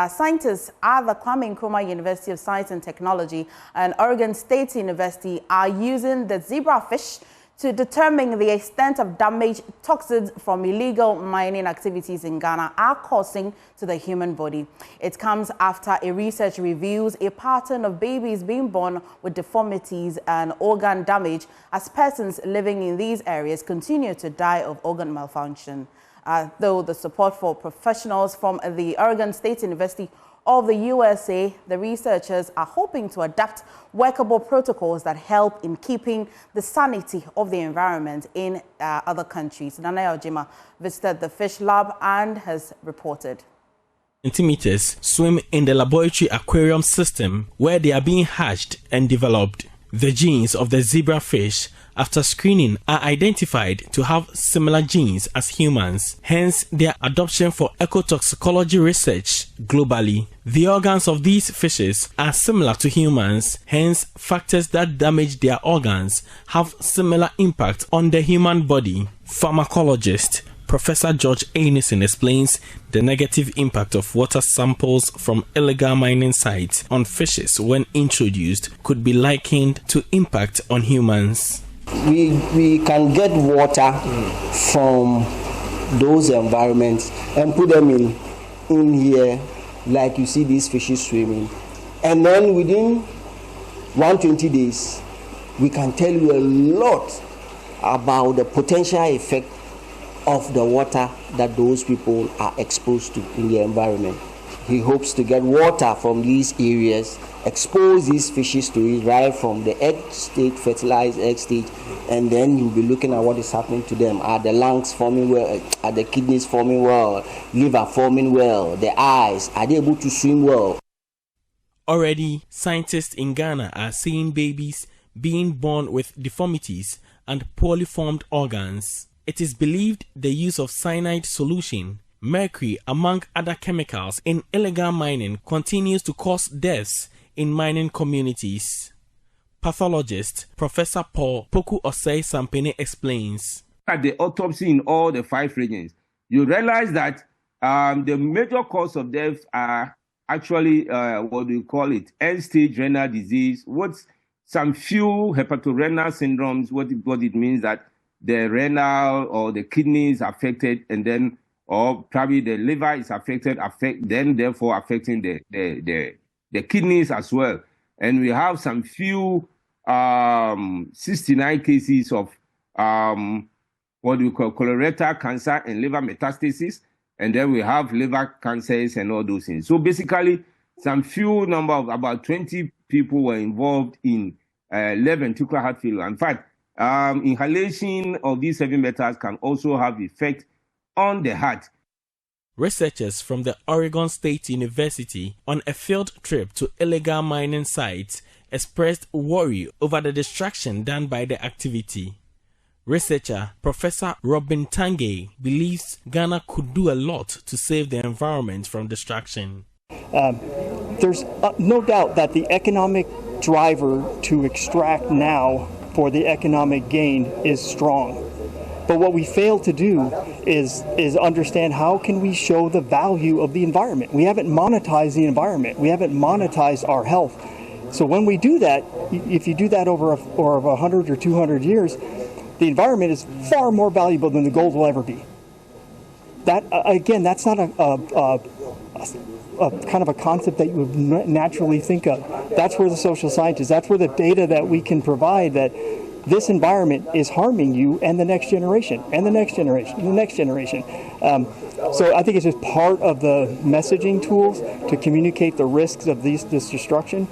Scientists at the Kwame Nkrumah University of Science and Technology and Oregon State University are using the zebrafish to determine the extent of damage toxins from illegal mining activities in Ghana are causing to the human body. It comes after a research reveals a pattern of babies being born with deformities and organ damage as persons living in these areas continue to die of organ malfunction. Though the support for professionals from the Oregon State University of the USA, the researchers are hoping to adapt workable protocols that help in keeping the sanity of the environment in other countries. Nana Ojima visited the fish lab and has reported. Centimeters swim in the laboratory aquarium system where they are being hatched and developed. The genes of the zebrafish, after screening, are identified to have similar genes as humans, hence their adoption for ecotoxicology research globally. The organs of these fishes are similar to humans, hence factors that damage their organs have similar impact on the human body. Pharmacologist Professor George Ainison explains the negative impact of water samples from illegal mining sites on fishes when introduced could be likened to impact on humans. We can get water from those environments and put them in here, like you see these fishes swimming. And then within 120 days, we can tell you a lot about the potential effect of the water that those people are exposed to in the environment. He hopes to get water from these areas, expose these fishes to it right from the egg stage, fertilized egg stage, and then you'll be looking at what is happening to them. Are the lungs forming well? Are the kidneys forming well? Liver forming well? The eyes, are they able to swim well? Already, scientists in Ghana are seeing babies being born with deformities and poorly formed organs. It is believed the use of cyanide solution, mercury among other chemicals in illegal mining continues to cause deaths in mining communities. Pathologist Professor Paul Poku Osei Sampene explains. At the autopsy in all the 5 regions, you realize that the major cause of death are actually what we call it, end-stage renal disease, with some few hepatorenal syndromes. What it means that the renal or the kidneys affected, and then or probably the liver is affected, then therefore affecting the kidneys as well. And we have some few 69 cases of what we call colorectal cancer and liver metastasis, and then we have liver cancers and all those things. So basically, some few number of about 20 people were involved in left ventricular heart failure. In fact, inhalation of these heavy metals can also have effect on the heart. Researchers from the Oregon State University on a field trip to illegal mining sites expressed worry over the destruction done by the activity. Researcher Professor Robin Tange believes Ghana could do a lot to save the environment from destruction. There's no doubt that the economic driver to extract now for the economic gain is strong. But what we fail to do is understand how can we show the value of the environment. We haven't monetized the environment. We haven't monetized our health. So when we do that, if you do that over 100 or 200 years, the environment is far more valuable than the gold will ever be. That again, that's not a kind of a concept that you would naturally think of. That's where the social scientists, that's where the data that we can provide that this environment is harming you and the next generation, and the next generation, and the next generation. So I think it's just part of the messaging tools to communicate the risks of this destruction.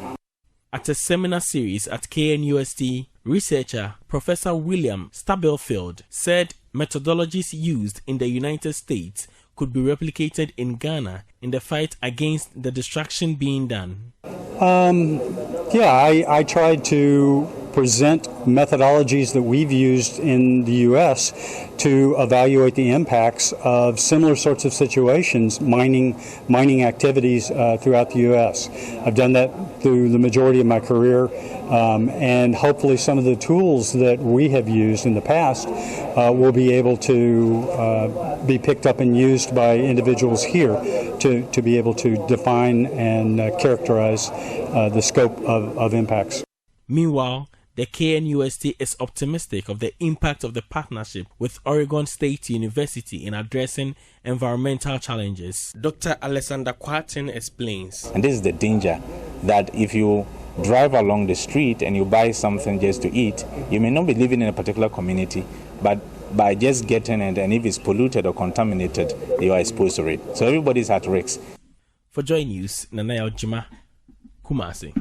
At a seminar series at KNUST, researcher Professor William Stablefield said methodologies used in the United States could be replicated in Ghana in the fight against the destruction being done. I tried to present methodologies that we've used in the U.S. to evaluate the impacts of similar sorts of situations, mining activities throughout the U.S. I've done that through the majority of my career, and hopefully some of the tools that we have used in the past will be able to be picked up and used by individuals here to be able to define and characterize the scope of impacts. Meanwhile, the KNUST is optimistic of the impact of the partnership with Oregon State University in addressing environmental challenges. Dr. Alexander Kwartin explains. And this is the danger, that if you drive along the street and you buy something just to eat, you may not be living in a particular community, but by just getting it, and if it's polluted or contaminated, you are exposed to it. So everybody's at risk. For Joy News, Nanaya Ojima, Kumasi.